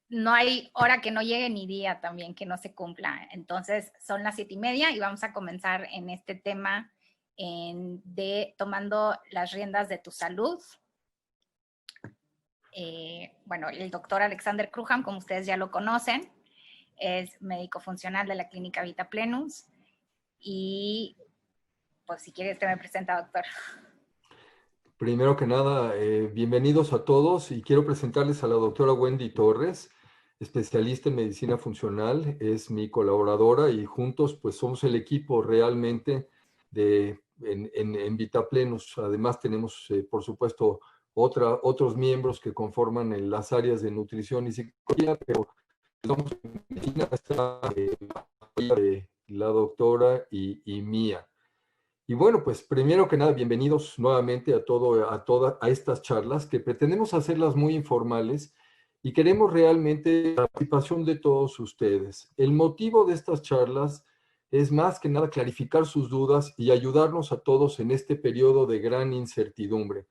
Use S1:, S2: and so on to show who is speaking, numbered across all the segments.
S1: no hay hora que no llegue ni día también que no se cumpla. Entonces son las 7:30 y vamos a comenzar en este tema de tomando las riendas de tu salud. Bueno, el doctor Alexander Cruham, como ustedes ya lo conocen, es médico funcional de la clínica Vita Plenus. Y pues si quiere, me presenta, doctor.
S2: Primero que nada, bienvenidos a todos y quiero presentarles a la doctora Wendy Torres, especialista en medicina funcional, es mi colaboradora y juntos pues somos el equipo realmente en Vita Plenus. Además tenemos, por supuesto, otros miembros que conforman las áreas de nutrición y psicología, pero somos en medicina, está la doctora y mía. Y bueno, pues primero que nada, bienvenidos nuevamente a estas charlas que pretendemos hacerlas muy informales y queremos realmente la participación de todos ustedes. El motivo de estas charlas es más que nada clarificar sus dudas y ayudarnos a todos en este periodo de gran incertidumbre.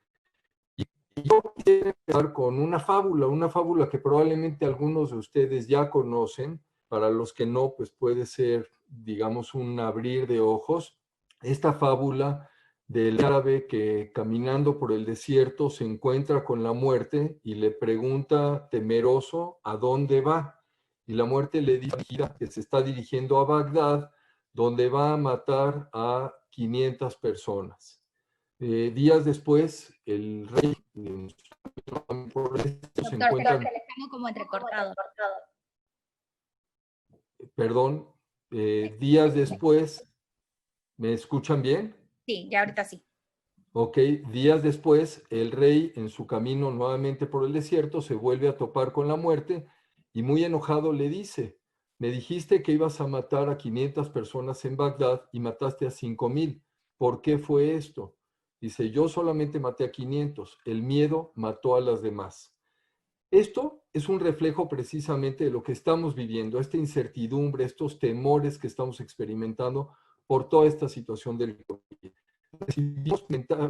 S2: Y yo quiero empezar con una fábula que probablemente algunos de ustedes ya conocen. Para los que no, pues puede ser, digamos, un abrir de ojos. Esta fábula del árabe que caminando por el desierto se encuentra con la muerte y le pregunta temeroso a dónde va. Y la muerte le dice que se está dirigiendo a Bagdad, donde va a matar a 500 personas. Días después, el rey se
S1: Doctor,
S2: encuentra,
S1: perdón, que le tengo como entrecortado.
S2: perdón, días después, ¿me escuchan bien?
S1: Sí, ya ahorita sí.
S2: Ok, días después, el rey en su camino nuevamente por el desierto se vuelve a topar con la muerte y muy enojado le dice, me dijiste que ibas a matar a 500 personas en Bagdad y mataste a 5,000. ¿Por qué fue esto? Dice, yo solamente maté a 500, el miedo mató a las demás. Esto es un reflejo precisamente de lo que estamos viviendo, esta incertidumbre, estos temores que estamos experimentando por toda esta situación del COVID. Recibimos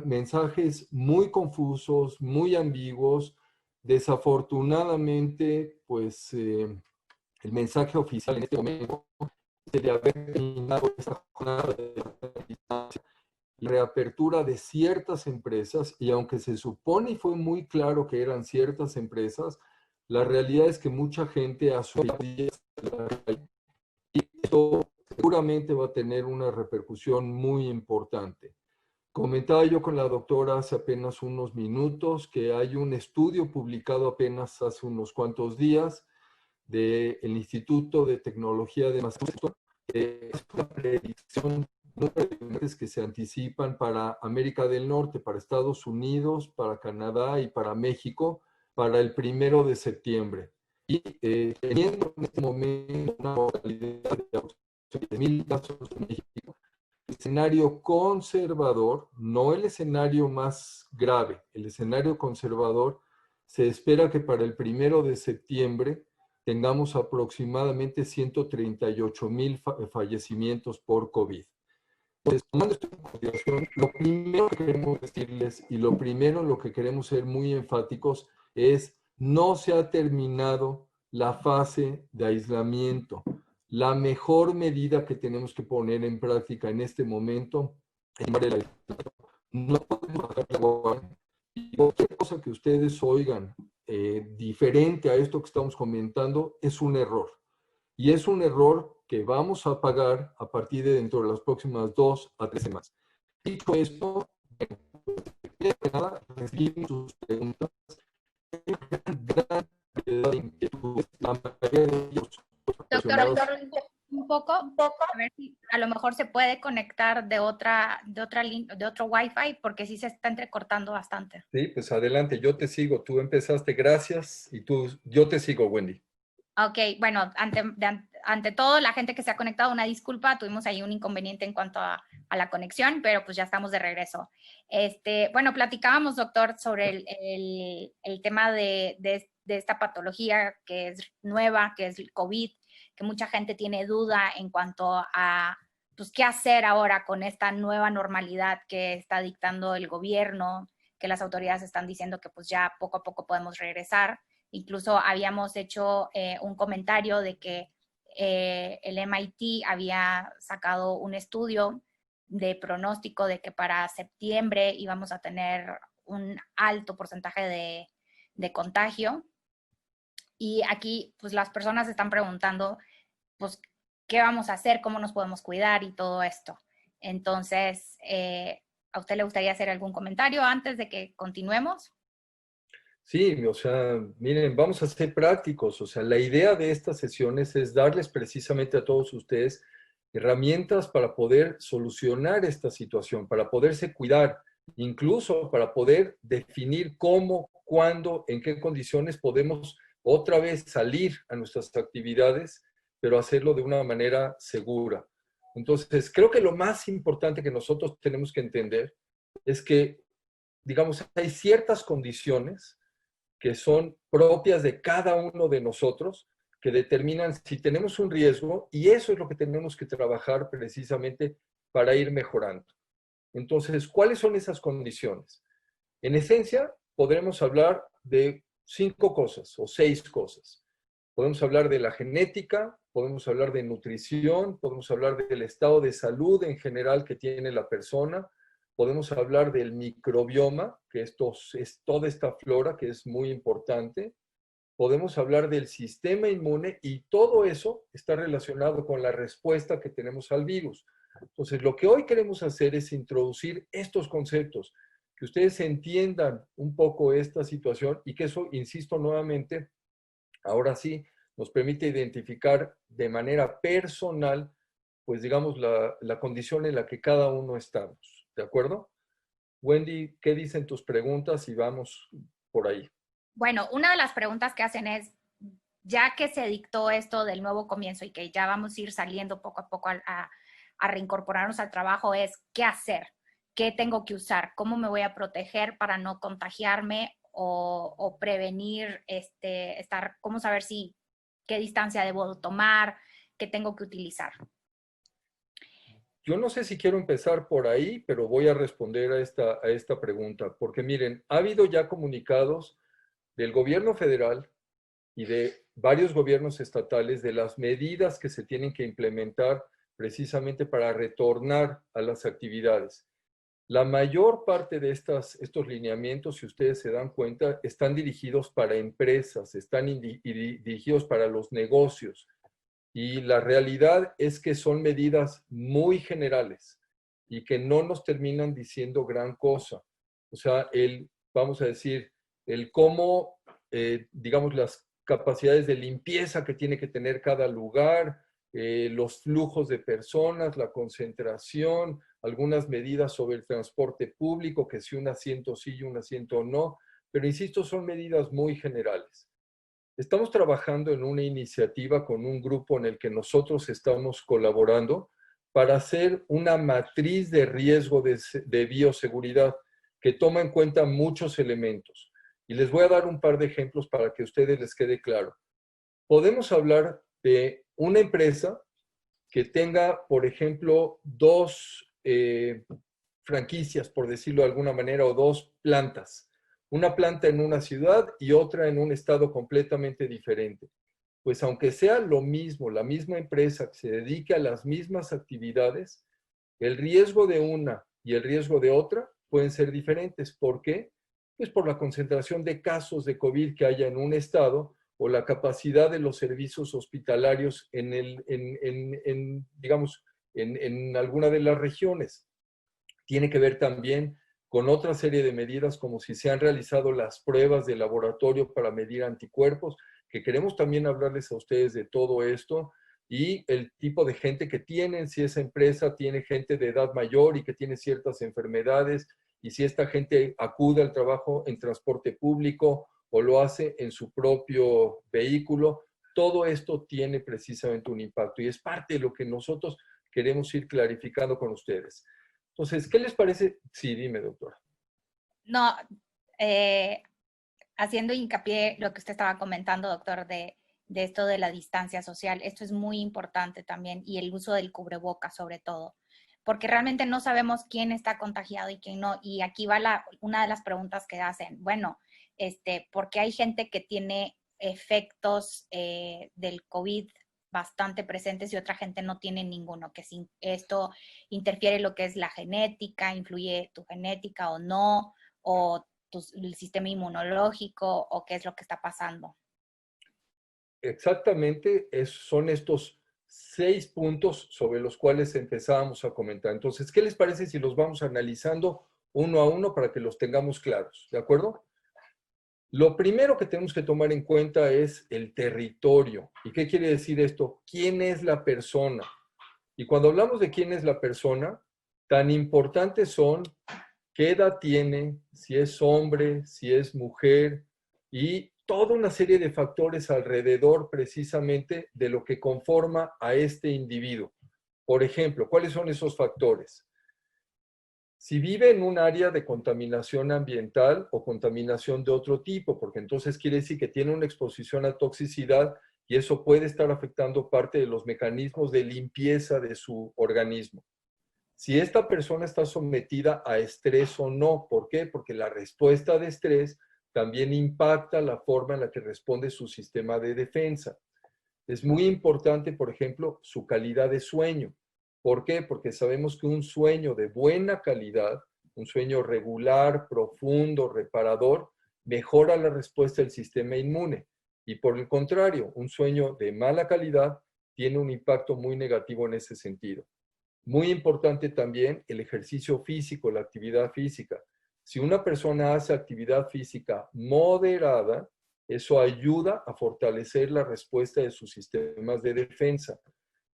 S2: mensajes muy confusos, muy ambiguos. Desafortunadamente, pues el mensaje oficial en este momento es de haber terminado esta jornada de la reapertura de ciertas empresas, y aunque se supone y fue muy claro que eran ciertas empresas, la realidad es que mucha gente a su y esto seguramente va a tener una repercusión muy importante. Comentaba yo con la doctora hace apenas unos minutos que hay un estudio publicado apenas hace unos cuantos días del Instituto de Tecnología de Massachusetts, que es una predicción que se anticipan para América del Norte, para Estados Unidos, para Canadá y para México, para el 1 de septiembre. Y teniendo en este momento una mortalidad de 1,000 casos en México, el escenario conservador, no el escenario más grave, el escenario conservador, se espera que para el 1 de septiembre tengamos aproximadamente 138,000 fallecimientos por COVID. Entonces, tomando esto en consideración, lo primero que queremos decirles y lo primero en lo que queremos ser muy enfáticos es no se ha terminado la fase de aislamiento. La mejor medida que tenemos que poner en práctica en este momento es no podemos bajar la guardia. Y cualquier cosa que ustedes oigan diferente a esto que estamos comentando es un error. Y es un error que vamos a pagar a partir de dentro de las próximas 2 a 3 semanas. Dicho esto, nada, recibimos sus preguntas. Gran variedad de inquietudes, la mayoría de ellos
S1: Doctor, un poco, a ver si a lo mejor se puede conectar de otro Wi-Fi, porque sí se está entrecortando bastante.
S2: Sí, pues adelante, yo te sigo. Tú empezaste, gracias, y yo te sigo, Wendy.
S1: Ok, bueno, ante todo, la gente que se ha conectado, una disculpa, tuvimos ahí un inconveniente en cuanto a la conexión, pero pues ya estamos de regreso. Bueno, platicábamos, doctor, sobre el tema de esta patología que es nueva, que es el COVID, que mucha gente tiene duda en cuanto a, pues, qué hacer ahora con esta nueva normalidad que está dictando el gobierno, que las autoridades están diciendo que pues ya poco a poco podemos regresar. Incluso habíamos hecho un comentario de que el MIT había sacado un estudio de pronóstico de que para septiembre íbamos a tener un alto porcentaje de contagio. Y aquí, pues las personas están preguntando, pues, ¿qué vamos a hacer? ¿Cómo nos podemos cuidar? Y todo esto. Entonces, ¿a usted le gustaría hacer algún comentario antes de que continuemos?
S2: Sí, o sea, miren, vamos a ser prácticos. O sea, la idea de estas sesiones es darles precisamente a todos ustedes herramientas para poder solucionar esta situación, para poderse cuidar, incluso para poder definir cómo, cuándo, en qué condiciones podemos otra vez salir a nuestras actividades, pero hacerlo de una manera segura. Entonces, creo que lo más importante que nosotros tenemos que entender es que, digamos, hay ciertas condiciones que son propias de cada uno de nosotros, que determinan si tenemos un riesgo, y eso es lo que tenemos que trabajar precisamente para ir mejorando. Entonces, ¿cuáles son esas condiciones? En esencia, podremos hablar de 5 cosas o 6 cosas. Podemos hablar de la genética, podemos hablar de nutrición, podemos hablar del estado de salud en general que tiene la persona, podemos hablar del microbioma, que esto es toda esta flora que es muy importante, podemos hablar del sistema inmune y todo eso está relacionado con la respuesta que tenemos al virus. Entonces, lo que hoy queremos hacer es introducir estos conceptos, que ustedes entiendan un poco esta situación y que eso, insisto nuevamente, ahora sí nos permite identificar de manera personal, pues digamos, la condición en la que cada uno estamos. ¿De acuerdo? Wendy, ¿qué dicen tus preguntas? Y vamos por ahí.
S1: Bueno, una de las preguntas que hacen es, ya que se dictó esto del nuevo comienzo y que ya vamos a ir saliendo poco a poco a reincorporarnos al trabajo, es qué hacer, qué tengo que usar, cómo me voy a proteger para no contagiarme o prevenir, cómo saber si qué distancia debo tomar, qué tengo que utilizar.
S2: Yo no sé si quiero empezar por ahí, pero voy a responder a esta pregunta, porque miren, ha habido ya comunicados del gobierno federal y de varios gobiernos estatales de las medidas que se tienen que implementar precisamente para retornar a las actividades. La mayor parte de estos lineamientos, si ustedes se dan cuenta, están dirigidos para empresas, están dirigidos para los negocios. Y la realidad es que son medidas muy generales y que no nos terminan diciendo gran cosa. O sea, vamos a decir, el cómo, digamos, las capacidades de limpieza que tiene que tener cada lugar, los flujos de personas, la concentración, algunas medidas sobre el transporte público, que si un asiento sí y un asiento no, pero insisto, son medidas muy generales. Estamos trabajando en una iniciativa con un grupo en el que nosotros estamos colaborando para hacer una matriz de riesgo de bioseguridad que toma en cuenta muchos elementos. Y les voy a dar un par de ejemplos para que a ustedes les quede claro. Podemos hablar de una empresa que tenga, por ejemplo, dos franquicias, por decirlo de alguna manera, o dos plantas. Una planta en una ciudad y otra en un estado completamente diferente. Pues aunque sea lo mismo, la misma empresa que se dedique a las mismas actividades, el riesgo de una y el riesgo de otra pueden ser diferentes. ¿Por qué? Pues por la concentración de casos de COVID que haya en un estado o la capacidad de los servicios hospitalarios digamos, en alguna de las regiones. Tiene que ver también con otra serie de medidas, como si se han realizado las pruebas de laboratorio para medir anticuerpos, que queremos también hablarles a ustedes de todo esto, y el tipo de gente que tienen, si esa empresa tiene gente de edad mayor y que tiene ciertas enfermedades, y si esta gente acude al trabajo en transporte público o lo hace en su propio vehículo, todo esto tiene precisamente un impacto y es parte de lo que nosotros queremos ir clarificando con ustedes. Entonces, ¿qué les parece? Sí, dime, doctora.
S1: No, haciendo hincapié lo que usted estaba comentando, doctor, de esto de la distancia social, esto es muy importante también y el uso del cubreboca sobre todo, porque realmente no sabemos quién está contagiado y quién no. Y aquí va una de las preguntas que hacen. Bueno, porque hay gente que tiene efectos del COVID bastante presentes y otra gente no tiene ninguno, que si esto interfiere en lo que es la genética, influye tu genética o no, o el sistema inmunológico, o qué es lo que está pasando.
S2: Exactamente, son estos 6 puntos sobre los cuales empezábamos a comentar. Entonces, ¿qué les parece si los vamos analizando uno a uno para que los tengamos claros? ¿De acuerdo? Lo primero que tenemos que tomar en cuenta es el territorio. ¿Y qué quiere decir esto? ¿Quién es la persona? Y cuando hablamos de quién es la persona, tan importantes son qué edad tiene, si es hombre, si es mujer, y toda una serie de factores alrededor precisamente de lo que conforma a este individuo. Por ejemplo, ¿cuáles son esos factores? Si vive en un área de contaminación ambiental o contaminación de otro tipo, porque entonces quiere decir que tiene una exposición a toxicidad y eso puede estar afectando parte de los mecanismos de limpieza de su organismo. Si esta persona está sometida a estrés o no. ¿Por qué? Porque la respuesta de estrés también impacta la forma en la que responde su sistema de defensa. Es muy importante, por ejemplo, su calidad de sueño. ¿Por qué? Porque sabemos que un sueño de buena calidad, un sueño regular, profundo, reparador, mejora la respuesta del sistema inmune. Y por el contrario, un sueño de mala calidad tiene un impacto muy negativo en ese sentido. Muy importante también el ejercicio físico, la actividad física. Si una persona hace actividad física moderada, eso ayuda a fortalecer la respuesta de sus sistemas de defensa.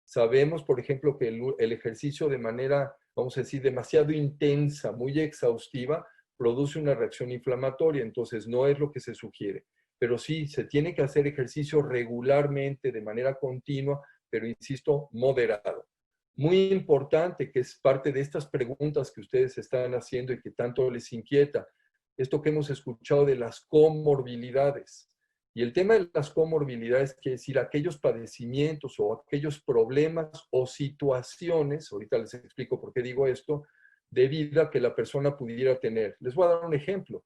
S2: Sabemos, por ejemplo, que el ejercicio de manera, vamos a decir, demasiado intensa, muy exhaustiva, produce una reacción inflamatoria, entonces no es lo que se sugiere. Pero sí, se tiene que hacer ejercicio regularmente, de manera continua, pero insisto, moderado. Muy importante, que es parte de estas preguntas que ustedes están haciendo y que tanto les inquieta, esto que hemos escuchado de las comorbilidades. Y el tema de las comorbilidades quiere decir aquellos padecimientos o aquellos problemas o situaciones, ahorita les explico por qué digo esto, de vida que la persona pudiera tener. Les voy a dar un ejemplo.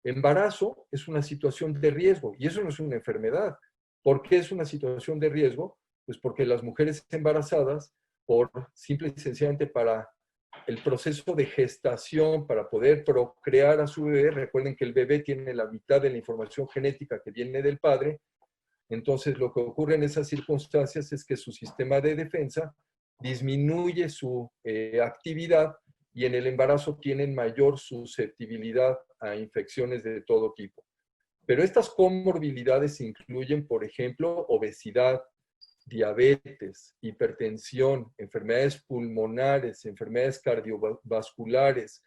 S2: Embarazo es una situación de riesgo y eso no es una enfermedad. ¿Por qué es una situación de riesgo? Pues porque las mujeres embarazadas, por simple y sencillamente para el proceso de gestación, para poder procrear a su bebé, recuerden que el bebé tiene la mitad de la información genética que viene del padre, entonces lo que ocurre en esas circunstancias es que su sistema de defensa disminuye su actividad y en el embarazo tienen mayor susceptibilidad a infecciones de todo tipo. Pero estas comorbilidades incluyen, por ejemplo, obesidad, diabetes, hipertensión, enfermedades pulmonares, enfermedades cardiovasculares,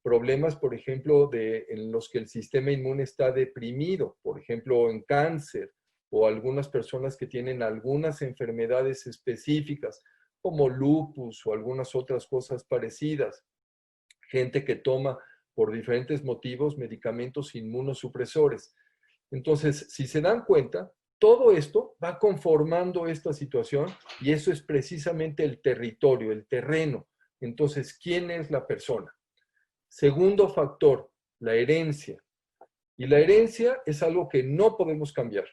S2: problemas, por ejemplo, en los que el sistema inmune está deprimido, por ejemplo, en cáncer, o algunas personas que tienen algunas enfermedades específicas, como lupus o algunas otras cosas parecidas. Gente que toma por diferentes motivos medicamentos inmunosupresores. Entonces, si se dan cuenta, todo esto va conformando esta situación y eso es precisamente el territorio, el terreno. Entonces, ¿quién es la persona? Segundo factor, la herencia. Y la herencia es algo que no podemos cambiar.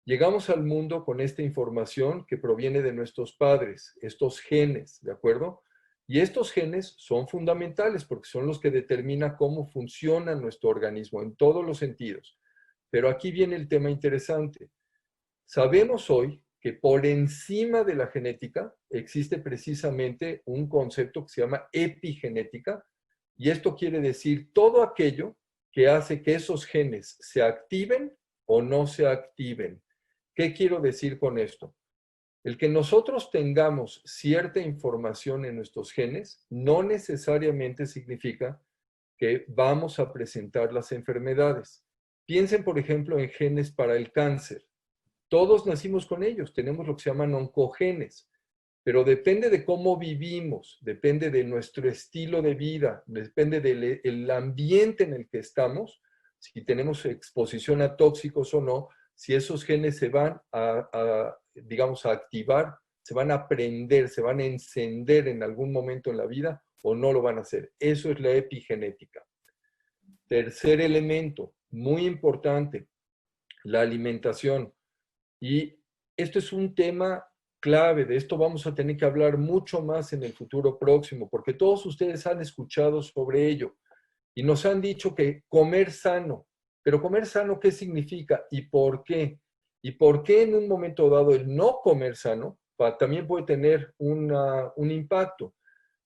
S2: Llegamos al mundo con esta información que proviene de nuestros padres, estos genes, ¿de acuerdo? Y estos genes son fundamentales porque son los que determinan cómo funciona nuestro organismo en todos los sentidos. Pero aquí viene el tema interesante. Sabemos hoy que por encima de la genética existe precisamente un concepto que se llama epigenética, y esto quiere decir todo aquello que hace que esos genes se activen o no se activen. ¿Qué quiero decir con esto? El que nosotros tengamos cierta información en nuestros genes no necesariamente significa que vamos a presentar las enfermedades. Piensen, por ejemplo, en genes para el cáncer. Todos nacimos con ellos, tenemos lo que se llaman oncogenes, pero depende de cómo vivimos, depende de nuestro estilo de vida, depende del ambiente en el que estamos, si tenemos exposición a tóxicos o no, si esos genes se van digamos, a activar, se van a prender, se van a encender en algún momento en la vida o no lo van a hacer. Eso es la epigenética. Tercer elemento, muy importante, la alimentación. Y esto es un tema clave, de esto vamos a tener que hablar mucho más en el futuro próximo, porque todos ustedes han escuchado sobre ello y nos han dicho que comer sano, pero comer sano, ¿qué significa y por qué? ¿Y por qué en un momento dado el no comer sano también puede tener un impacto?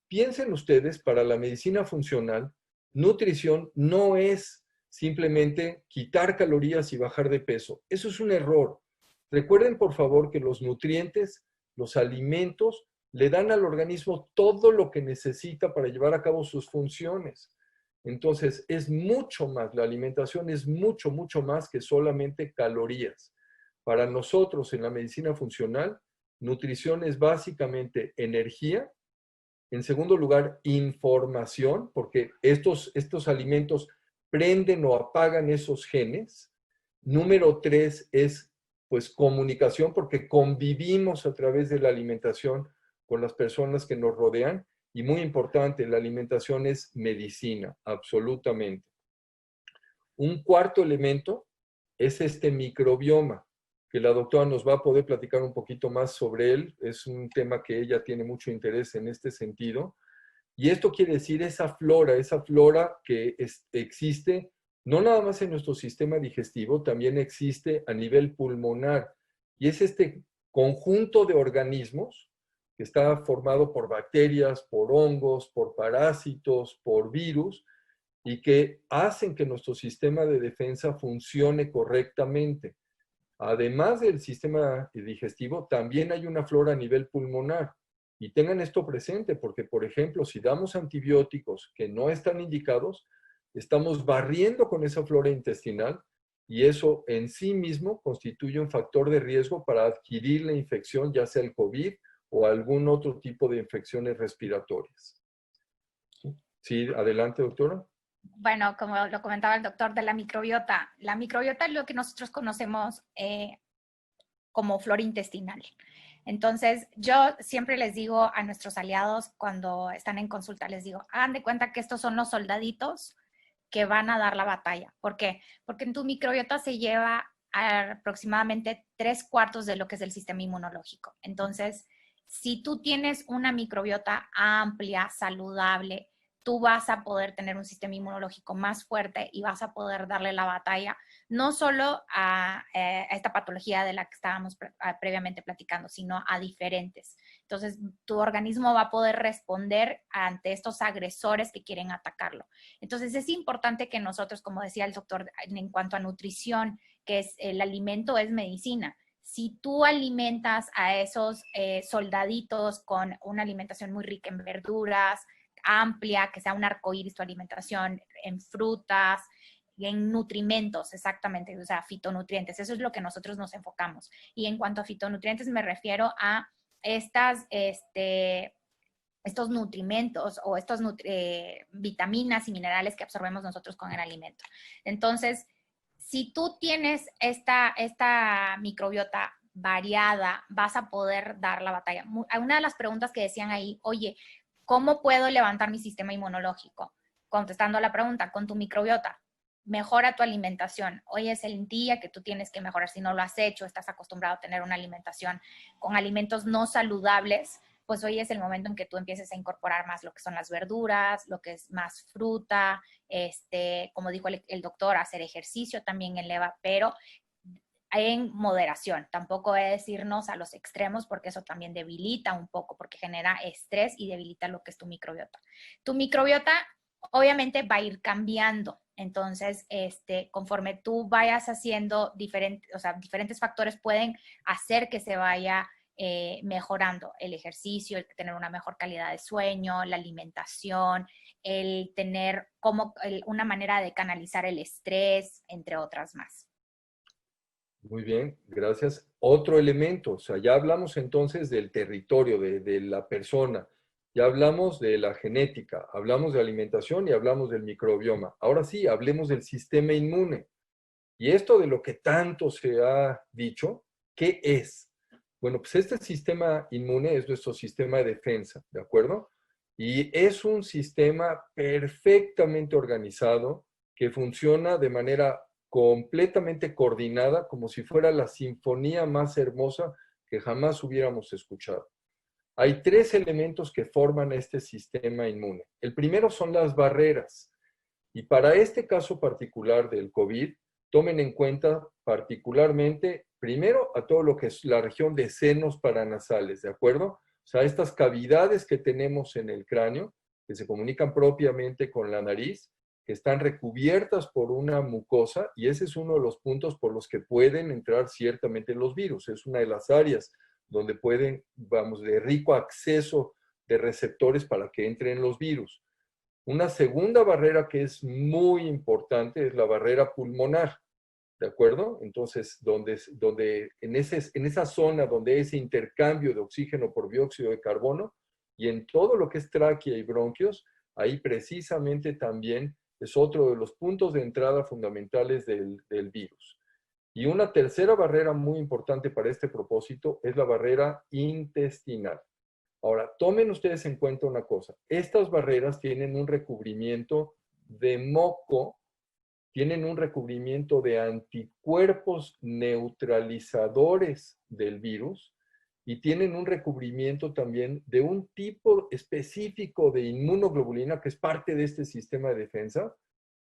S2: Piensen ustedes, para la medicina funcional, nutrición no es simplemente quitar calorías y bajar de peso. Eso es un error. Recuerden, por favor, que los nutrientes, los alimentos, le dan al organismo todo lo que necesita para llevar a cabo sus funciones. Entonces, es mucho más, la alimentación es mucho, mucho más que solamente calorías. Para nosotros en la medicina funcional, nutrición es básicamente energía. En segundo lugar, información, porque estos alimentos prenden o apagan esos genes. Número 3 es, pues, comunicación, porque convivimos a través de la alimentación con las personas que nos rodean. Y muy importante, la alimentación es medicina, absolutamente. Un cuarto elemento es este microbioma, que la doctora nos va a poder platicar un poquito más sobre él. Es un tema que ella tiene mucho interés en este sentido. Y esto quiere decir esa flora que existe no nada más en nuestro sistema digestivo, también existe a nivel pulmonar. Y es este conjunto de organismos que está formado por bacterias, por hongos, por parásitos, por virus, y que hacen que nuestro sistema de defensa funcione correctamente. Además del sistema digestivo, también hay una flora a nivel pulmonar. Y tengan esto presente, porque, por ejemplo, si damos antibióticos que no están indicados, estamos barriendo con esa flora intestinal y eso en sí mismo constituye un factor de riesgo para adquirir la infección, ya sea el COVID o algún otro tipo de infecciones respiratorias. Sí, adelante, doctora.
S1: Bueno, como lo comentaba el doctor, de la microbiota es lo que nosotros conocemos como flora intestinal. Entonces, yo siempre les digo a nuestros aliados cuando están en consulta, les digo, hagan de cuenta que estos son los soldaditos que van a dar la batalla. ¿Por qué? Porque en tu microbiota se lleva aproximadamente 3/4 de lo que es el sistema inmunológico. Entonces, si tú tienes una microbiota amplia, saludable, tú vas a poder tener un sistema inmunológico más fuerte y vas a poder darle la batalla, no solo a esta patología de la que estábamos previamente platicando, sino a diferentes. Entonces, tu organismo va a poder responder ante estos agresores que quieren atacarlo. Entonces, es importante que nosotros, como decía el doctor, en cuanto a nutrición, que es el alimento es medicina. Si tú alimentas a esos soldaditos con una alimentación muy rica en verduras, amplia, que sea un arcoíris tu alimentación, en frutas, en nutrimentos, exactamente, o sea, fitonutrientes. Eso es lo que nosotros nos enfocamos. Y en cuanto a fitonutrientes me refiero a estos nutrimentos o estos vitaminas y minerales que absorbemos nosotros con el alimento. Entonces, si tú tienes esta microbiota variada, vas a poder dar la batalla. Una de las preguntas que decían ahí, oye, ¿cómo puedo levantar mi sistema inmunológico? Contestando a la pregunta, con tu microbiota. Mejora tu alimentación. Hoy es el día que tú tienes que mejorar. Si no lo has hecho, estás acostumbrado a tener una alimentación con alimentos no saludables, pues hoy es el momento en que tú empieces a incorporar más lo que son las verduras, lo que es más fruta, como dijo el doctor, hacer ejercicio también eleva, pero en moderación. Tampoco es irnos a los extremos porque eso también debilita un poco, porque genera estrés y debilita lo que es tu microbiota. Tu microbiota obviamente va a ir cambiando. Entonces, conforme tú vayas haciendo diferentes factores pueden hacer que se vaya mejorando el ejercicio, el tener una mejor calidad de sueño, la alimentación, el tener una manera de canalizar el estrés, entre otras más.
S2: Muy bien, gracias. Otro elemento, o sea, ya hablamos entonces del territorio, de la persona, ya hablamos de la genética, hablamos de alimentación y hablamos del microbioma. Ahora sí, hablemos del sistema inmune. Y esto de lo que tanto se ha dicho, ¿qué es? Bueno, pues este sistema inmune es nuestro sistema de defensa, ¿de acuerdo? Y es un sistema perfectamente organizado que funciona de manera completamente coordinada, como si fuera la sinfonía más hermosa que jamás hubiéramos escuchado. Hay 3 elementos que forman este sistema inmune. El primero son las barreras. Y para este caso particular del COVID, tomen en cuenta particularmente, primero, a todo lo que es la región de senos paranasales, ¿de acuerdo? O sea, estas cavidades que tenemos en el cráneo, que se comunican propiamente con la nariz, que están recubiertas por una mucosa, y ese es uno de los puntos por los que pueden entrar ciertamente los virus. Es una de las áreas donde pueden, vamos, de rico acceso de receptores para que entren los virus. Una segunda barrera que es muy importante es la barrera pulmonar, ¿de acuerdo? Entonces, en esa zona donde hay ese intercambio de oxígeno por dióxido de carbono y en todo lo que es tráquea y bronquios, ahí precisamente también es otro de los puntos de entrada fundamentales del virus. Y una tercera barrera muy importante para este propósito es la barrera intestinal. Ahora, tomen ustedes en cuenta una cosa. Estas barreras tienen un recubrimiento de moco, tienen un recubrimiento de anticuerpos neutralizadores del virus y tienen un recubrimiento también de un tipo específico de inmunoglobulina que es parte de este sistema de defensa,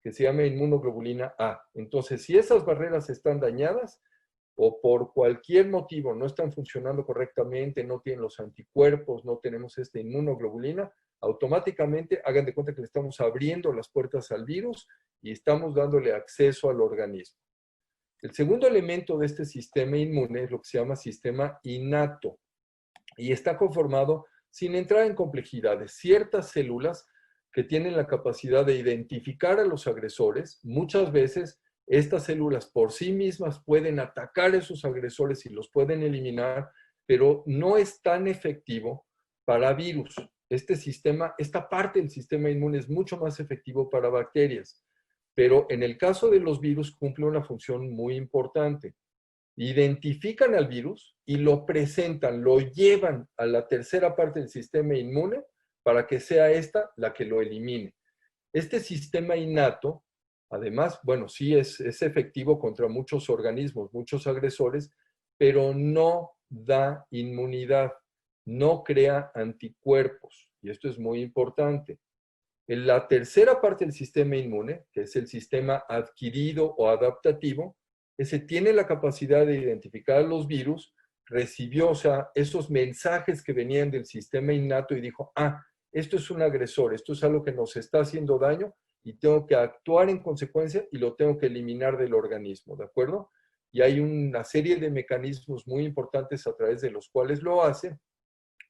S2: que se llama inmunoglobulina A. Entonces, si esas barreras están dañadas, o por cualquier motivo no están funcionando correctamente, no tienen los anticuerpos, no tenemos esta inmunoglobulina, automáticamente hagan de cuenta que le estamos abriendo las puertas al virus y estamos dándole acceso al organismo. El segundo elemento de este sistema inmune es lo que se llama sistema innato y está conformado, sin entrar en complejidades, ciertas células que tienen la capacidad de identificar a los agresores. Muchas veces estas células por sí mismas pueden atacar a esos agresores y los pueden eliminar, pero no es tan efectivo para virus. Esta parte del sistema inmune es mucho más efectivo para bacterias, pero en el caso de los virus cumple una función muy importante. Identifican al virus y lo presentan, lo llevan a la tercera parte del sistema inmune para que sea esta la que lo elimine. Este sistema innato, además, bueno, sí es efectivo contra muchos organismos, muchos agresores, pero no da inmunidad, no crea anticuerpos. Y esto es muy importante. En la tercera parte del sistema inmune, que es el sistema adquirido o adaptativo, ese tiene la capacidad de identificar los virus, recibió, o sea, esos mensajes que venían del sistema innato y dijo, esto es un agresor, esto es algo que nos está haciendo daño y tengo que actuar en consecuencia y lo tengo que eliminar del organismo, ¿de acuerdo? Y hay una serie de mecanismos muy importantes a través de los cuales lo hace,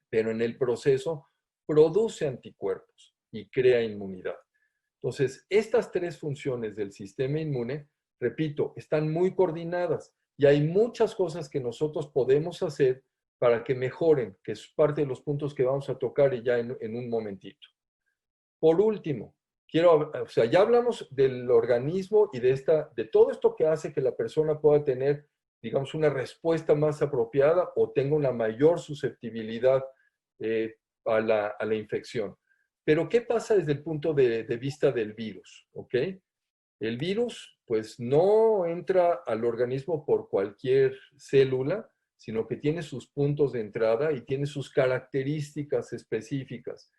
S2: pero en el proceso produce anticuerpos y crea inmunidad. Entonces, estas 3 funciones del sistema inmune, repito, están muy coordinadas y hay muchas cosas que nosotros podemos hacer para que mejoren, que es parte de los puntos que vamos a tocar ya en un momentito. Por último, ya hablamos del organismo y de todo esto que hace que la persona pueda tener, digamos, una respuesta más apropiada o tenga una mayor susceptibilidad a la infección. Pero, ¿qué pasa desde el punto de vista del virus? ¿Ok? El virus, pues, no entra al organismo por cualquier célula, sino que tiene sus puntos de entrada y tiene sus características específicas.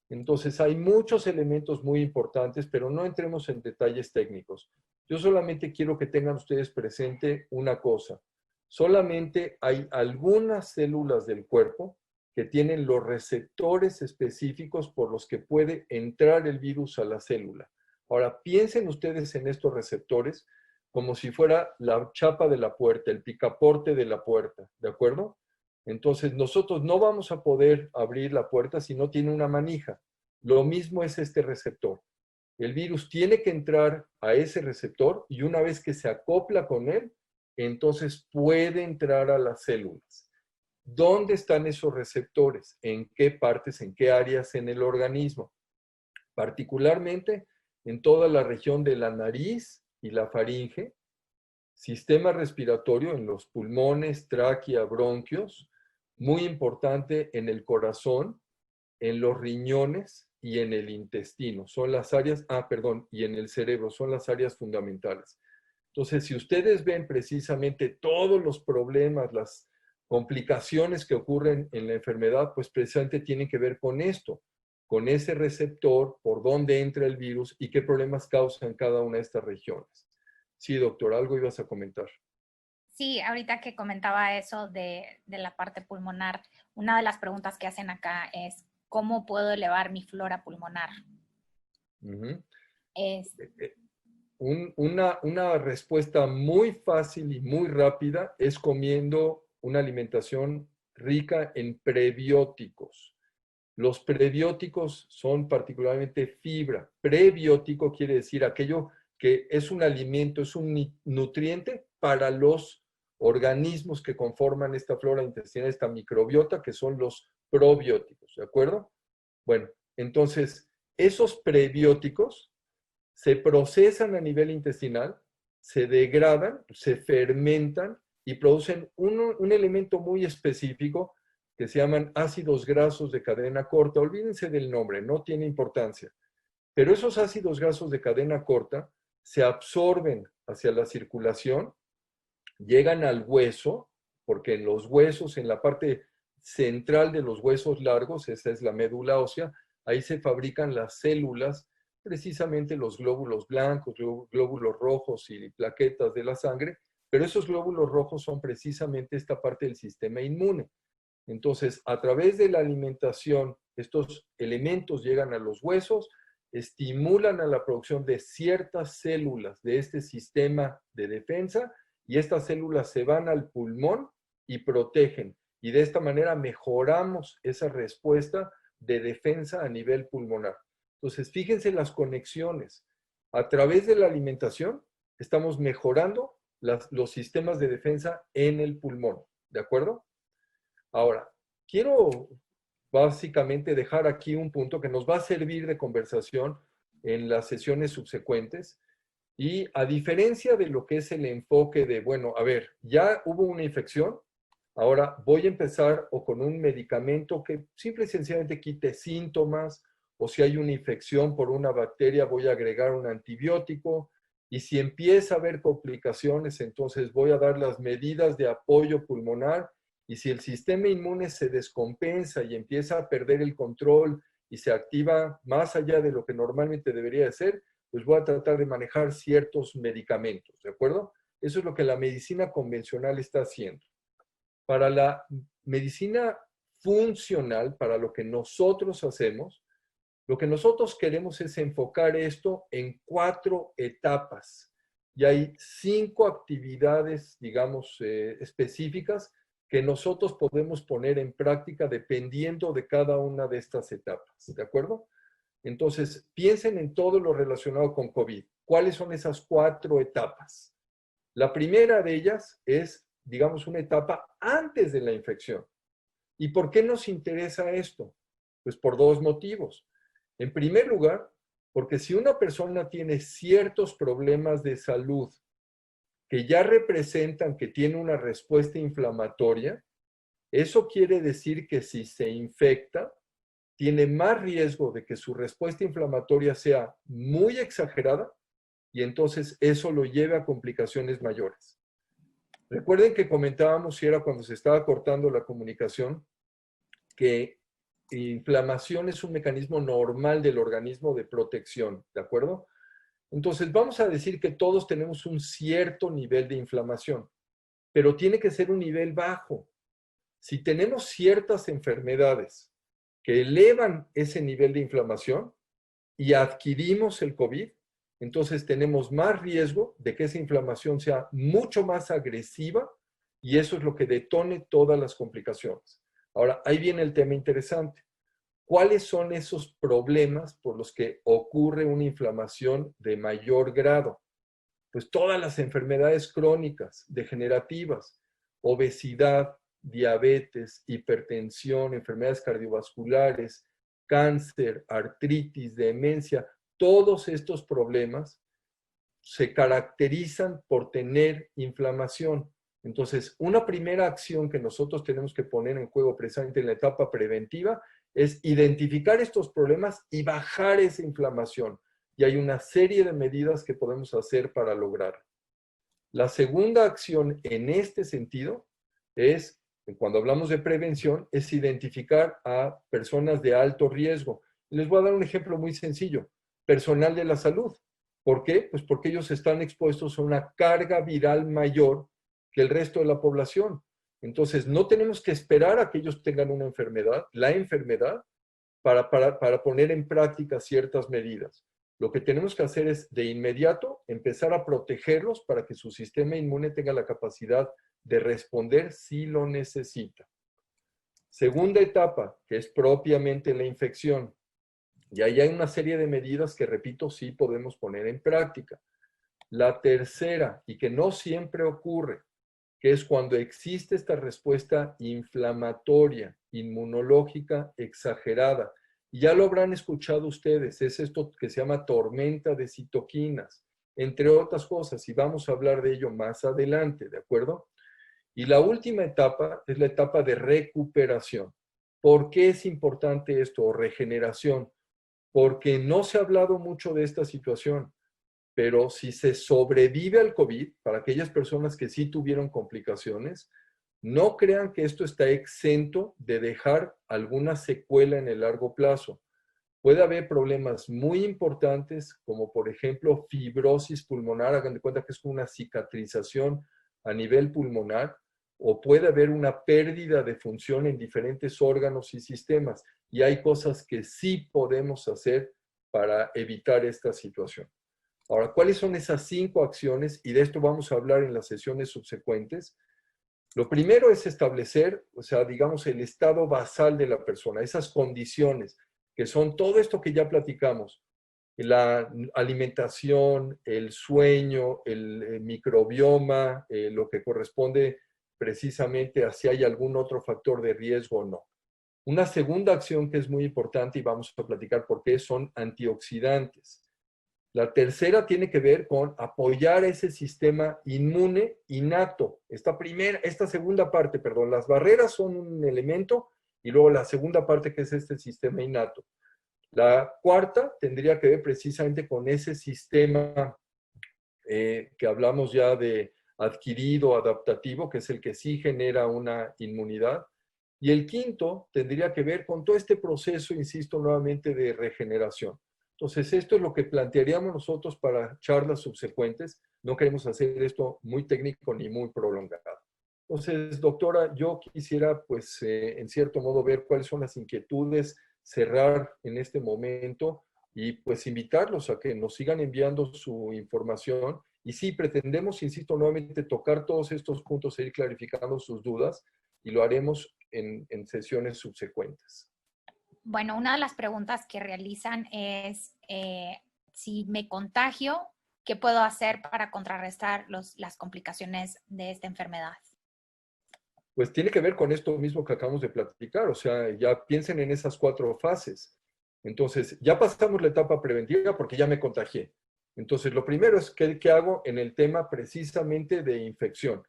S2: Entonces, hay muchos elementos muy importantes, pero no entremos en detalles técnicos. Yo solamente quiero que tengan ustedes presente una cosa. Solamente hay algunas células del cuerpo que tienen los receptores específicos por los que puede entrar el virus a la célula. Ahora, piensen ustedes en estos receptores como si fuera la chapa de la puerta, el picaporte de la puerta, ¿de acuerdo? Entonces, nosotros no vamos a poder abrir la puerta si no tiene una manija. Lo mismo es este receptor. El virus tiene que entrar a ese receptor y una vez que se acopla con él, entonces puede entrar a las células. ¿Dónde están esos receptores? ¿En qué partes, en qué áreas en el organismo? Particularmente en toda la región de la nariz y la faringe, sistema respiratorio en los pulmones, tráquea, bronquios, muy importante en el corazón, en los riñones y en el intestino. Son las áreas, y en el cerebro, son las áreas fundamentales. Entonces, si ustedes ven precisamente todos los problemas, las complicaciones que ocurren en la enfermedad, pues precisamente tienen que ver con esto, con ese receptor, por dónde entra el virus y qué problemas causa en cada una de estas regiones. Sí, doctor, algo ibas a comentar.
S1: Sí, ahorita que comentaba eso de la parte pulmonar, una de las preguntas que hacen acá es, ¿cómo puedo elevar mi flora pulmonar?
S2: Uh-huh.
S1: Es,
S2: Una respuesta muy fácil y muy rápida es comiendo una alimentación rica en prebióticos. Los prebióticos son particularmente fibra. Prebiótico quiere decir aquello que es un alimento, es un nutriente para los organismos que conforman esta flora intestinal, esta microbiota, que son los probióticos, ¿de acuerdo? Bueno, entonces, esos prebióticos se procesan a nivel intestinal, se degradan, se fermentan y producen un elemento muy específico que se llaman ácidos grasos de cadena corta. Olvídense del nombre, no tiene importancia. Pero esos ácidos grasos de cadena corta se absorben hacia la circulación, llegan al hueso, porque en los huesos, en la parte central de los huesos largos, esa es la médula ósea, ahí se fabrican las células, precisamente los glóbulos blancos, glóbulos rojos y plaquetas de la sangre, pero esos glóbulos rojos son precisamente esta parte del sistema inmune. Entonces, a través de la alimentación, estos elementos llegan a los huesos, estimulan a la producción de ciertas células de este sistema de defensa y estas células se van al pulmón y protegen. Y de esta manera mejoramos esa respuesta de defensa a nivel pulmonar. Entonces, fíjense las conexiones. A través de la alimentación estamos mejorando los sistemas de defensa en el pulmón. ¿De acuerdo? Ahora, quiero básicamente dejar aquí un punto que nos va a servir de conversación en las sesiones subsecuentes. Y a diferencia de lo que es el enfoque de, bueno, a ver, ya hubo una infección, ahora voy a empezar o con un medicamento que simple y sencillamente quite síntomas, o si hay una infección por una bacteria, voy a agregar un antibiótico, y si empieza a haber complicaciones, entonces voy a dar las medidas de apoyo pulmonar, y si el sistema inmune se descompensa y empieza a perder el control y se activa más allá de lo que normalmente debería de ser, pues voy a tratar de manejar ciertos medicamentos, ¿de acuerdo? Eso es lo que la medicina convencional está haciendo. Para la medicina funcional, para lo que nosotros hacemos, lo que nosotros queremos es enfocar esto en 4 etapas. Y hay 5 actividades, digamos, específicas que nosotros podemos poner en práctica dependiendo de cada una de estas etapas, ¿de acuerdo? Entonces, piensen en todo lo relacionado con COVID. ¿Cuáles son esas 4 etapas? La primera de ellas es, digamos, una etapa antes de la infección. ¿Y por qué nos interesa esto? Pues por 2 motivos. En primer lugar, porque si una persona tiene ciertos problemas de salud que ya representan que tiene una respuesta inflamatoria, eso quiere decir que si se infecta, tiene más riesgo de que su respuesta inflamatoria sea muy exagerada y entonces eso lo lleve a complicaciones mayores. Recuerden que comentábamos, si era cuando se estaba cortando la comunicación, que inflamación es un mecanismo normal del organismo de protección, ¿de acuerdo? Entonces vamos a decir que todos tenemos un cierto nivel de inflamación, pero tiene que ser un nivel bajo. Si tenemos ciertas enfermedades que elevan ese nivel de inflamación y adquirimos el COVID, entonces tenemos más riesgo de que esa inflamación sea mucho más agresiva y eso es lo que detone todas las complicaciones. Ahora, ahí viene el tema interesante. ¿Cuáles son esos problemas por los que ocurre una inflamación de mayor grado? Pues todas las enfermedades crónicas, degenerativas, obesidad, diabetes, hipertensión, enfermedades cardiovasculares, cáncer, artritis, demencia, todos estos problemas se caracterizan por tener inflamación. Entonces, una primera acción que nosotros tenemos que poner en juego precisamente en la etapa preventiva es identificar estos problemas y bajar esa inflamación. Y hay una serie de medidas que podemos hacer para lograrlo. La segunda acción en este sentido es, cuando hablamos de prevención, es identificar a personas de alto riesgo. Les voy a dar un ejemplo muy sencillo. Personal de la salud. ¿Por qué? Pues porque ellos están expuestos a una carga viral mayor que el resto de la población. Entonces, no tenemos que esperar a que ellos tengan una enfermedad, la enfermedad, para poner en práctica ciertas medidas. Lo que tenemos que hacer es, de inmediato, empezar a protegerlos para que su sistema inmune tenga la capacidad de responder si lo necesita. Segunda etapa, que es propiamente la infección. Y ahí hay una serie de medidas que, repito, sí podemos poner en práctica. La tercera, y que no siempre ocurre, que es cuando existe esta respuesta inflamatoria, inmunológica exagerada. Y ya lo habrán escuchado ustedes, es esto que se llama tormenta de citoquinas, entre otras cosas, y vamos a hablar de ello más adelante, ¿de acuerdo? Y la última etapa es la etapa de recuperación. ¿Por qué es importante esto, o regeneración? Porque no se ha hablado mucho de esta situación, pero si se sobrevive al COVID, para aquellas personas que sí tuvieron complicaciones, no crean que esto está exento de dejar alguna secuela en el largo plazo. Puede haber problemas muy importantes, como por ejemplo fibrosis pulmonar, hagan de cuenta que es una cicatrización a nivel pulmonar, o puede haber una pérdida de función en diferentes órganos y sistemas. Y hay cosas que sí podemos hacer para evitar esta situación. Ahora, ¿cuáles son esas 5 acciones? Y de esto vamos a hablar en las sesiones subsecuentes. Lo primero es establecer, o sea, digamos, el estado basal de la persona, esas condiciones, que son todo esto que ya platicamos, la alimentación, el sueño, el microbioma, lo que corresponde precisamente a si hay algún otro factor de riesgo o no. Una segunda acción que es muy importante, y vamos a platicar por qué, son antioxidantes. La tercera tiene que ver con apoyar ese sistema inmune innato. Esta segunda parte, perdón, las barreras son un elemento y luego la segunda parte que es este sistema innato. La cuarta tendría que ver precisamente con ese sistema que hablamos ya de adquirido, adaptativo, que es el que sí genera una inmunidad. Y el quinto tendría que ver con todo este proceso, insisto nuevamente, de regeneración. Entonces, esto es lo que plantearíamos nosotros para charlas subsecuentes. No queremos hacer esto muy técnico ni muy prolongado. Entonces, doctora, yo quisiera, pues, en cierto modo, ver cuáles son las inquietudes, cerrar en este momento y, pues, invitarlos a que nos sigan enviando su información. Y sí, pretendemos, insisto nuevamente, tocar todos estos puntos e ir clarificando sus dudas y lo haremos en sesiones subsecuentes.
S1: Bueno, una de las preguntas que realizan es si me contagio, ¿qué puedo hacer para contrarrestar las complicaciones de esta enfermedad?
S2: Pues tiene que ver con esto mismo que acabamos de platicar, o sea, ya piensen en esas 4 fases. Entonces, ya pasamos la etapa preventiva porque ya me contagié. Entonces, lo primero es qué hago en el tema precisamente de infección.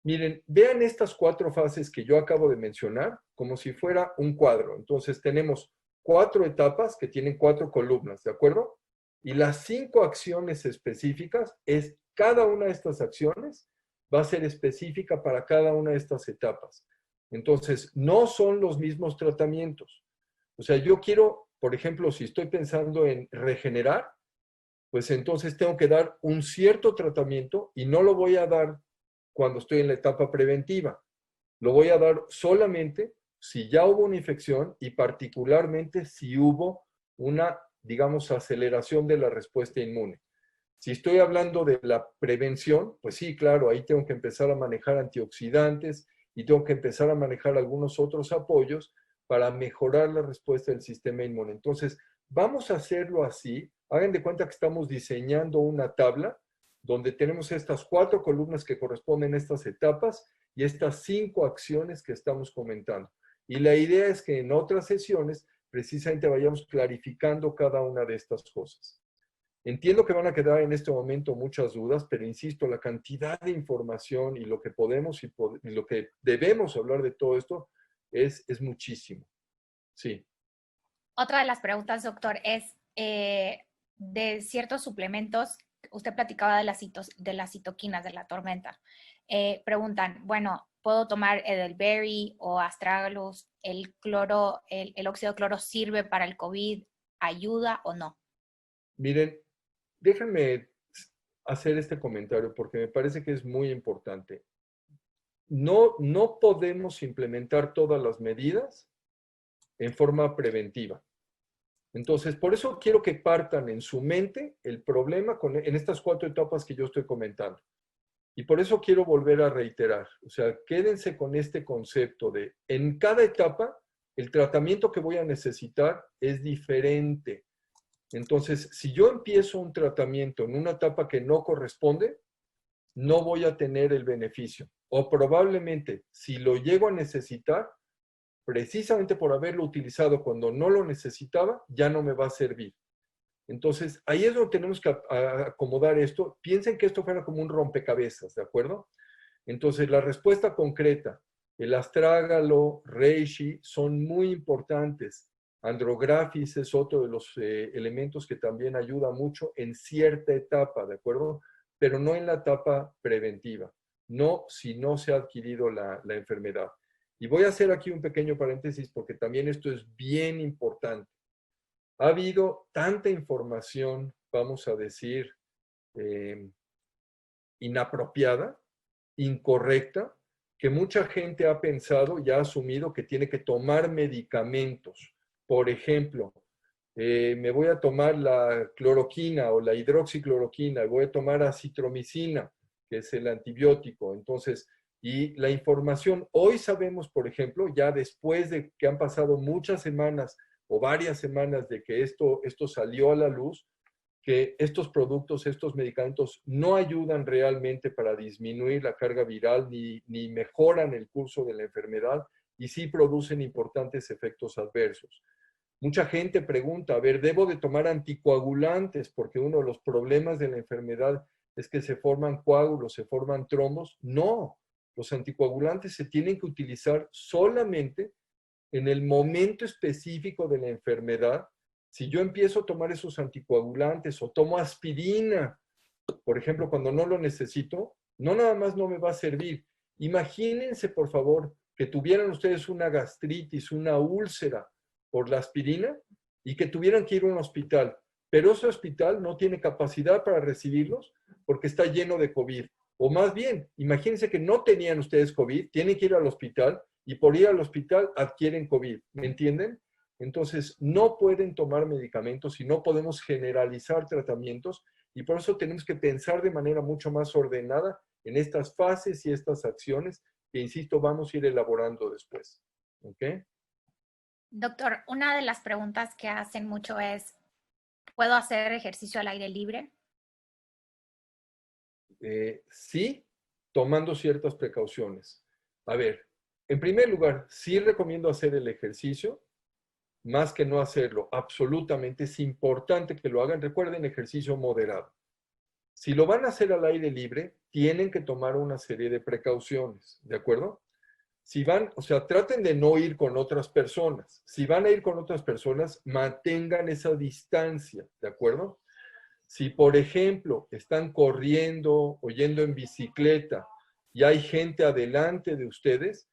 S2: Miren, vean estas 4 fases que yo acabo de mencionar como si fuera un cuadro. Entonces, tenemos 4 etapas que tienen 4 columnas, ¿de acuerdo? Y las 5 acciones específicas es cada una de estas acciones va a ser específica para cada una de estas etapas. Entonces, no son los mismos tratamientos. O sea, yo quiero, por ejemplo, si estoy pensando en regenerar, pues entonces tengo que dar un cierto tratamiento y no lo voy a dar cuando estoy en la etapa preventiva. Lo voy a dar solamente si ya hubo una infección y particularmente si hubo una, digamos, aceleración de la respuesta inmune. Si estoy hablando de la prevención, pues sí, claro, ahí tengo que empezar a manejar antioxidantes y tengo que empezar a manejar algunos otros apoyos para mejorar la respuesta del sistema inmune. Entonces, vamos a hacerlo así. Hagan de cuenta que estamos diseñando una tabla donde tenemos estas 4 columnas que corresponden a estas etapas y estas 5 acciones que estamos comentando. Y la idea es que en otras sesiones precisamente vayamos clarificando cada una de estas cosas. Entiendo que van a quedar en este momento muchas dudas, pero insisto, la cantidad de información y lo que podemos y lo que debemos hablar de todo esto es muchísimo. Sí.
S1: Otra de las preguntas, doctor, es de ciertos suplementos usted platicaba de de las citoquinas, de la tormenta. Preguntan, bueno, ¿puedo tomar Edelberry o Astragalus? ¿El óxido de cloro sirve para el COVID? ¿Ayuda o no?
S2: Miren, déjenme hacer este comentario porque me parece que es muy importante. No podemos implementar todas las medidas en forma preventiva. Entonces, por eso quiero que partan en su mente el problema en estas 4 etapas que yo estoy comentando. Y por eso quiero volver a reiterar, o sea, quédense con este concepto de en cada etapa el tratamiento que voy a necesitar es diferente. Entonces, si yo empiezo un tratamiento en una etapa que no corresponde, no voy a tener el beneficio. O probablemente, si lo llego a necesitar, precisamente por haberlo utilizado cuando no lo necesitaba, ya no me va a servir. Entonces, ahí es donde tenemos que acomodar esto. Piensen que esto fuera como un rompecabezas, ¿de acuerdo? Entonces, la respuesta concreta, el astrágalo, reishi, son muy importantes. Andrographis es otro de los elementos que también ayuda mucho en cierta etapa, ¿de acuerdo? Pero no en la etapa preventiva, no si no se ha adquirido la enfermedad. Y voy a hacer aquí un pequeño paréntesis porque también esto es bien importante. Ha habido tanta información, vamos a decir, inapropiada, incorrecta, que mucha gente ha pensado y ha asumido que tiene que tomar medicamentos. Por ejemplo, me voy a tomar la cloroquina o la hidroxicloroquina, voy a tomar acitromicina, que es el antibiótico. Entonces, y la información, hoy sabemos, por ejemplo, ya después de que han pasado muchas semanas o varias semanas de que esto salió a la luz, que estos productos, estos medicamentos no ayudan realmente para disminuir la carga viral ni mejoran el curso de la enfermedad y sí producen importantes efectos adversos. Mucha gente pregunta, a ver, ¿debo de tomar anticoagulantes? Porque uno de los problemas de la enfermedad es que se forman coágulos, se forman trombos. No, los anticoagulantes se tienen que utilizar solamente en el momento específico de la enfermedad. Si yo empiezo a tomar esos anticoagulantes o tomo aspirina, por ejemplo, cuando no lo necesito, no nada más no me va a servir. Imagínense, por favor, que tuvieran ustedes una gastritis, una úlcera por la aspirina y que tuvieran que ir a un hospital, pero ese hospital no tiene capacidad para recibirlos porque está lleno de COVID. O más bien, imagínense que no tenían ustedes COVID, tienen que ir al hospital y por ir al hospital adquieren COVID. ¿Me entienden? Entonces, no pueden tomar medicamentos y no podemos generalizar tratamientos y por eso tenemos que pensar de manera mucho más ordenada en estas fases y estas acciones que, insisto, vamos a ir elaborando después. ¿Ok?
S1: Doctor, una de las preguntas que hacen mucho es, ¿puedo hacer ejercicio al aire libre?
S2: Sí, tomando ciertas precauciones. A ver, en primer lugar, sí recomiendo hacer el ejercicio, más que no hacerlo. Absolutamente es importante que lo hagan. Recuerden, ejercicio moderado. Si lo van a hacer al aire libre, tienen que tomar una serie de precauciones, ¿de acuerdo? Si van, o sea, traten de no ir con otras personas. Si van a ir con otras personas, mantengan esa distancia, ¿de acuerdo? Si, por ejemplo, están corriendo o yendo en bicicleta y hay gente adelante de ustedes,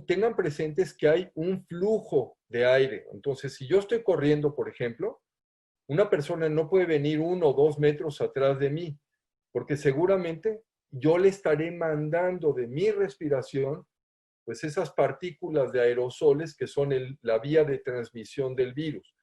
S2: tengan presentes que hay un flujo de aire. Entonces, si yo estoy corriendo, por ejemplo, una persona no puede venir 1 o 2 metros atrás de mí, porque seguramente yo le estaré mandando de mi respiración, pues esas partículas de aerosoles que son la vía de transmisión del virus.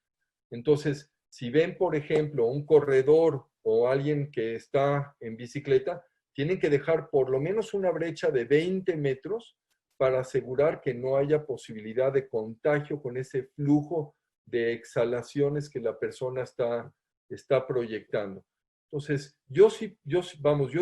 S2: Entonces, si ven, por ejemplo, un corredor o alguien que está en bicicleta, tienen que dejar por lo menos una brecha de 20 metros para asegurar que no haya posibilidad de contagio con ese flujo de exhalaciones que la persona está proyectando. Entonces, yo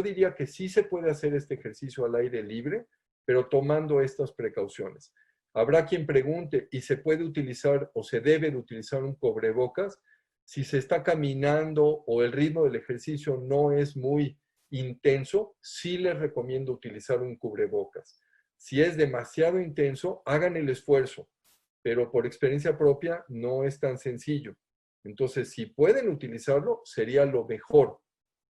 S2: diría que sí se puede hacer este ejercicio al aire libre, pero tomando estas precauciones. Habrá quien pregunte, ¿y se puede utilizar o se debe de utilizar un cubrebocas? Si se está caminando o el ritmo del ejercicio no es muy intenso, sí les recomiendo utilizar un cubrebocas. Si es demasiado intenso, hagan el esfuerzo, pero por experiencia propia no es tan sencillo. Entonces, si pueden utilizarlo, sería lo mejor.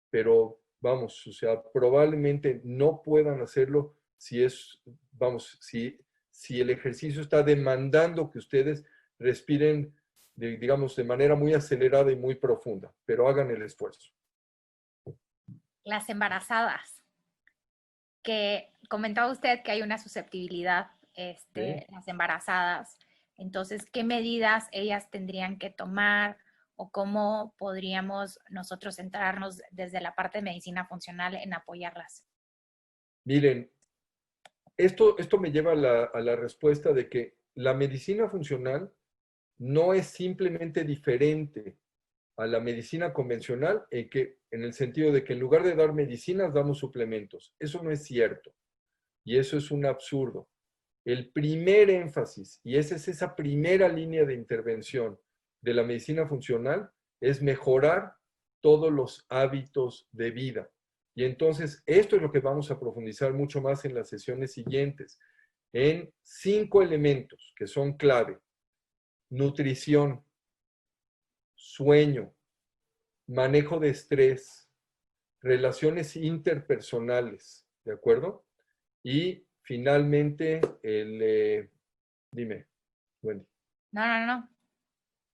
S2: pero vamos, o sea, probablemente no puedan hacerlo si es, vamos, si el ejercicio está demandando que ustedes respiren, digamos, de manera muy acelerada y muy profunda, pero hagan el esfuerzo.
S1: Las embarazadas, que comentaba usted que hay una susceptibilidad,
S2: ¿Sí?
S1: las embarazadas. Entonces, ¿qué medidas ellas tendrían que tomar o cómo podríamos nosotros centrarnos desde la parte de medicina funcional en apoyarlas?
S2: Miren, esto me lleva a la respuesta de que la medicina funcional no es simplemente diferente a la medicina convencional en el sentido de que en lugar de dar medicinas damos suplementos. Eso no es cierto y eso es un absurdo. El primer énfasis, y esa es esa primera línea de intervención de la medicina funcional, es mejorar todos los hábitos de vida. Y entonces esto es lo que vamos a profundizar mucho más en las sesiones siguientes, en 5 elementos que son clave: nutrición, sueño, manejo de estrés, relaciones interpersonales, ¿de acuerdo? Y finalmente, dime, Wendy.
S1: No.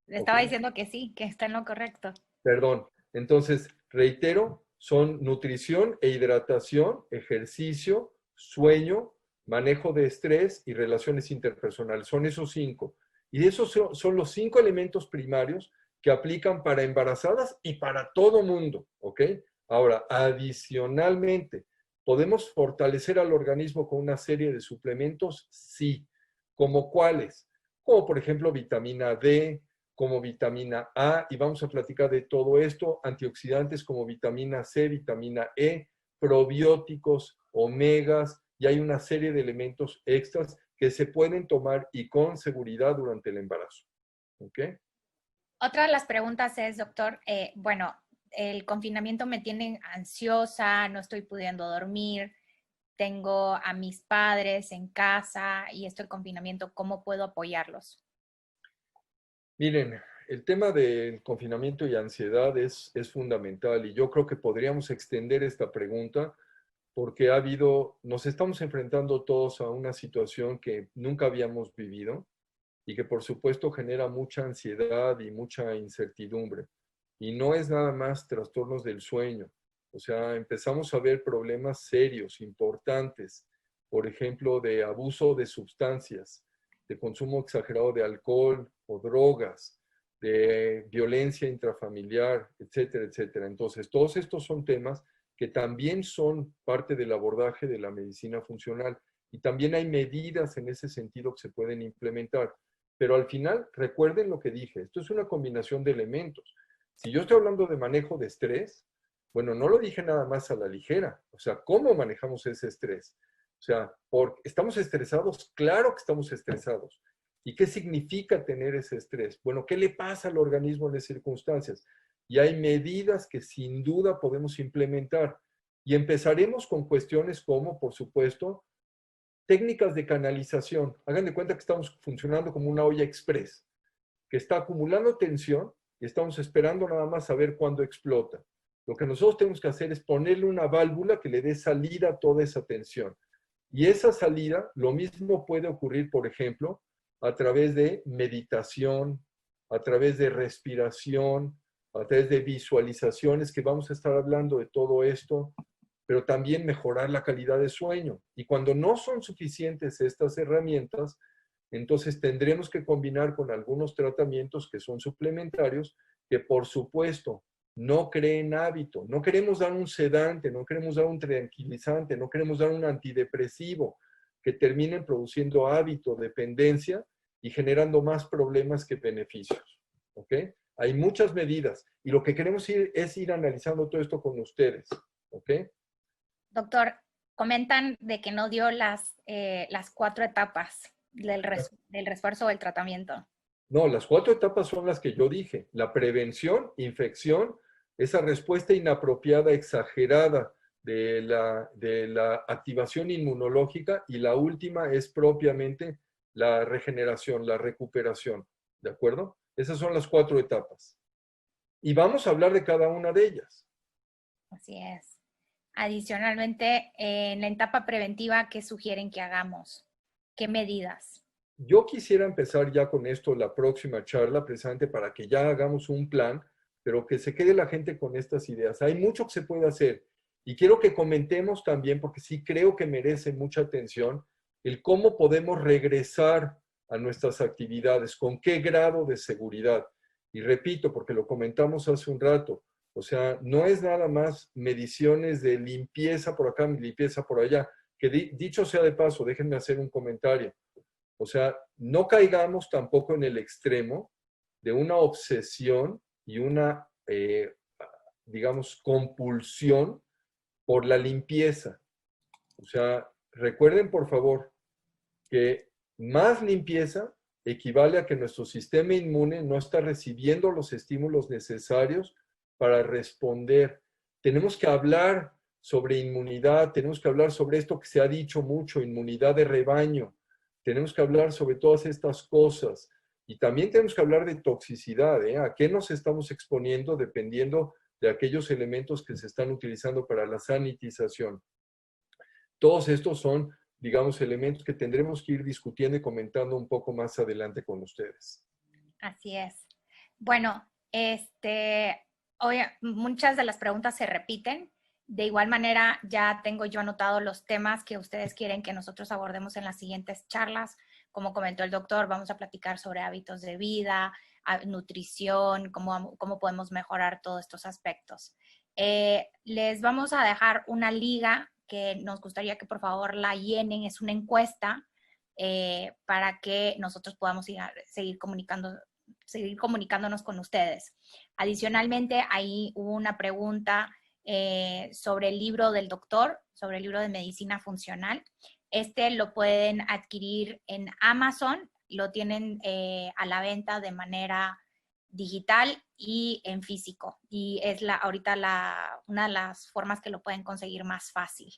S1: Le
S2: Ok,
S1: estaba diciendo que sí, que está en lo correcto.
S2: perdón. Entonces, reitero, son nutrición e hidratación, ejercicio, sueño, manejo de estrés y relaciones interpersonales. Son esos 5. Y esos son los 5 elementos primarios que aplican para embarazadas y para todo mundo, ¿ok? Ahora, adicionalmente, ¿podemos fortalecer al organismo con una serie de suplementos? Sí. ¿Como cuáles? Como por ejemplo vitamina D, como vitamina A, y vamos a platicar de todo esto, antioxidantes como vitamina C, vitamina E, probióticos, omegas, y hay una serie de elementos extras que se pueden tomar y con seguridad durante el embarazo. ¿Ok?
S1: Otra de las preguntas es, doctor, bueno, el confinamiento me tiene ansiosa, no estoy pudiendo dormir, tengo a mis padres en casa y esto el confinamiento, ¿cómo puedo apoyarlos?
S2: Miren, el tema del confinamiento y ansiedad es fundamental y yo creo que podríamos extender esta pregunta porque nos estamos enfrentando todos a una situación que nunca habíamos vivido y que por supuesto genera mucha ansiedad y mucha incertidumbre. Y no es nada más trastornos del sueño. O sea, empezamos a ver problemas serios, importantes, por ejemplo, de abuso de sustancias, de consumo exagerado de alcohol o drogas, de violencia intrafamiliar, etcétera, etcétera. Entonces, todos estos son temas que también son parte del abordaje de la medicina funcional y también hay medidas en ese sentido que se pueden implementar. Pero al final, recuerden lo que dije, esto es una combinación de elementos. Si yo estoy hablando de manejo de estrés, bueno, no lo dije nada más a la ligera. O sea, ¿cómo manejamos ese estrés? O sea, ¿estamos estresados? Claro que estamos estresados. ¿Y qué significa tener ese estrés? Bueno, ¿qué le pasa al organismo en esas circunstancias? Y hay medidas que sin duda podemos implementar. Y empezaremos con cuestiones como, por supuesto, técnicas de canalización. Hagan de cuenta que estamos funcionando como una olla express, que está acumulando tensión y estamos esperando nada más a ver cuándo explota. Lo que nosotros tenemos que hacer es ponerle una válvula que le dé salida a toda esa tensión. Y esa salida, lo mismo puede ocurrir, por ejemplo, a través de meditación, a través de respiración, a través de visualizaciones, que vamos a estar hablando de todo esto, pero también mejorar la calidad de sueño. Y cuando no son suficientes estas herramientas, entonces tendremos que combinar con algunos tratamientos que son suplementarios, que por supuesto no creen hábito. No queremos dar un sedante, no queremos dar un tranquilizante, no queremos dar un antidepresivo, que terminen produciendo hábito, dependencia y generando más problemas que beneficios. ¿Ok? Hay muchas medidas y lo que queremos es ir analizando todo esto con ustedes. ¿Ok?
S1: Doctor, comentan de que no dio las 4 etapas del refuerzo del tratamiento.
S2: No, las 4 etapas son las que yo dije. La prevención, infección, esa respuesta inapropiada, exagerada de la activación inmunológica y la última es propiamente la regeneración, la recuperación. ¿De acuerdo? Esas son las 4 etapas. Y vamos a hablar de cada una de ellas.
S1: Así es. Adicionalmente, en la etapa preventiva, ¿qué sugieren que hagamos? ¿Qué medidas?
S2: Yo quisiera empezar ya con esto la próxima charla, precisamente para que ya hagamos un plan, pero que se quede la gente con estas ideas. Hay mucho que se puede hacer y quiero que comentemos también, porque sí creo que merece mucha atención, el cómo podemos regresar a nuestras actividades, con qué grado de seguridad. Y repito, porque lo comentamos hace un rato, o sea, no es nada más mediciones de limpieza por acá, limpieza por allá, que dicho sea de paso, déjenme hacer un comentario. O sea, no caigamos tampoco en el extremo de una obsesión y una, digamos, compulsión por la limpieza. O sea, recuerden por favor que más limpieza equivale a que nuestro sistema inmune no está recibiendo los estímulos necesarios para responder. Tenemos que hablar sobre inmunidad, tenemos que hablar sobre esto que se ha dicho mucho, inmunidad de rebaño. Tenemos que hablar sobre todas estas cosas. Y también tenemos que hablar de toxicidad, ¿eh? ¿A qué nos estamos exponiendo dependiendo de aquellos elementos que se están utilizando para la sanitización? Todos estos son, digamos, elementos que tendremos que ir discutiendo y comentando un poco más adelante con ustedes.
S1: Así es. Bueno, muchas de las preguntas se repiten. De igual manera, ya tengo yo anotado los temas que ustedes quieren que nosotros abordemos en las siguientes charlas. Como comentó el doctor, vamos a platicar sobre hábitos de vida, nutrición, cómo podemos mejorar todos estos aspectos. Les vamos a dejar una liga que nos gustaría que por favor la llenen. Es una encuesta para que nosotros podamos seguir comunicándonos con ustedes. Adicionalmente, ahí hubo una pregunta sobre el libro del doctor, sobre el libro de medicina funcional. Este lo pueden adquirir en Amazon, lo tienen a la venta de manera digital y en físico. Y es ahorita una de las formas que lo pueden conseguir más fácil.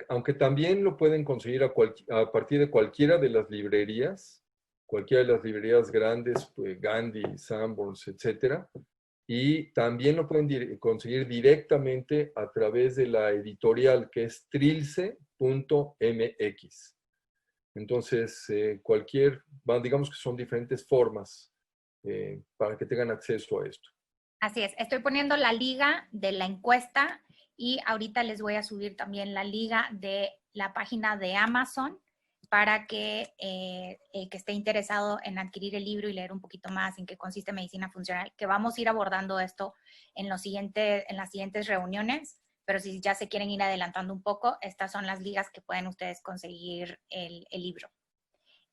S2: Aunque también lo pueden conseguir a partir de cualquiera de las librerías, cualquiera de las librerías grandes, pues Gandhi, Sanborns, etcétera. Y también lo pueden conseguir directamente a través de la editorial que es trilce.mx. Entonces, digamos que son diferentes formas para que tengan acceso a esto.
S1: Así es, estoy poniendo la liga de la encuesta y ahorita les voy a subir también la liga de la página de Amazon para que el que esté interesado en adquirir el libro y leer un poquito más en qué consiste medicina funcional, que vamos a ir abordando esto en las siguientes reuniones, pero si ya se quieren ir adelantando un poco, estas son las ligas que pueden ustedes conseguir el libro.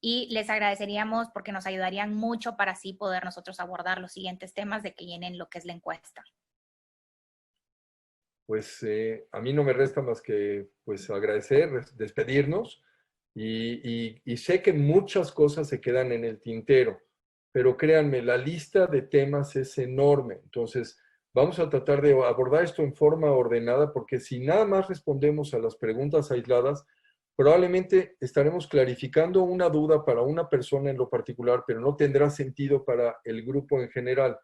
S1: Y les agradeceríamos porque nos ayudarían mucho para así poder nosotros abordar los siguientes temas de que llenen lo que es la encuesta.
S2: Pues a mí no me resta más que pues agradecer, despedirnos y sé que muchas cosas se quedan en el tintero, pero créanme, la lista de temas es enorme. Entonces, vamos a tratar de abordar esto en forma ordenada porque si nada más respondemos a las preguntas aisladas, probablemente estaremos clarificando una duda para una persona en lo particular, pero no tendrá sentido para el grupo en general.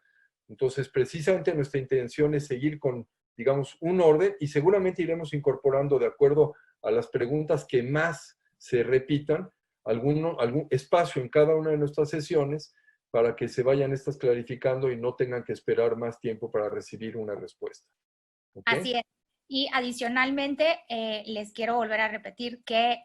S2: Entonces, precisamente nuestra intención es seguir con, digamos, un orden y seguramente iremos incorporando de acuerdo a las preguntas que más se repitan, algún espacio en cada una de nuestras sesiones para que se vayan estas clarificando y no tengan que esperar más tiempo para recibir una respuesta. ¿Okay?
S1: Así es. Y adicionalmente, les quiero volver a repetir que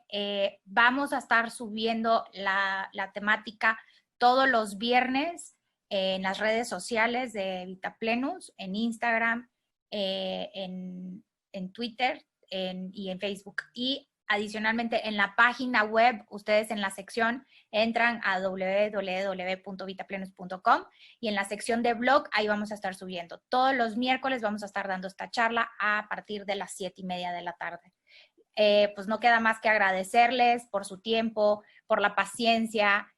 S1: vamos a estar subiendo la temática todos los viernes en las redes sociales de VitaPlenus, en Instagram, en Twitter y en Facebook. Y adicionalmente en la página web, ustedes en la sección entran a www.vitaplenus.com y en la sección de blog ahí vamos a estar subiendo. Todos los miércoles vamos a estar dando esta charla a partir de las 7:30 de la tarde. Pues no queda más que agradecerles por su tiempo, por la paciencia,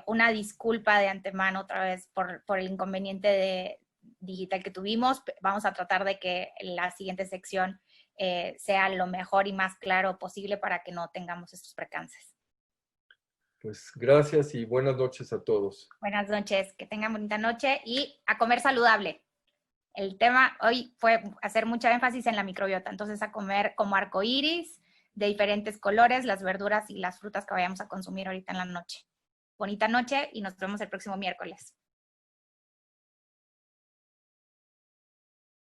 S1: una disculpa de antemano otra vez por el inconveniente digital que tuvimos. Vamos a tratar de que la siguiente sección sea lo mejor y más claro posible para que no tengamos estos percances.
S2: Pues gracias y buenas noches a todos.
S1: Buenas noches, que tengan bonita noche y a comer saludable. El tema hoy fue hacer mucha énfasis en la microbiota, entonces a comer como arcoíris, de diferentes colores, las verduras y las frutas que vayamos a consumir ahorita en la noche. Bonita noche y nos vemos el próximo miércoles.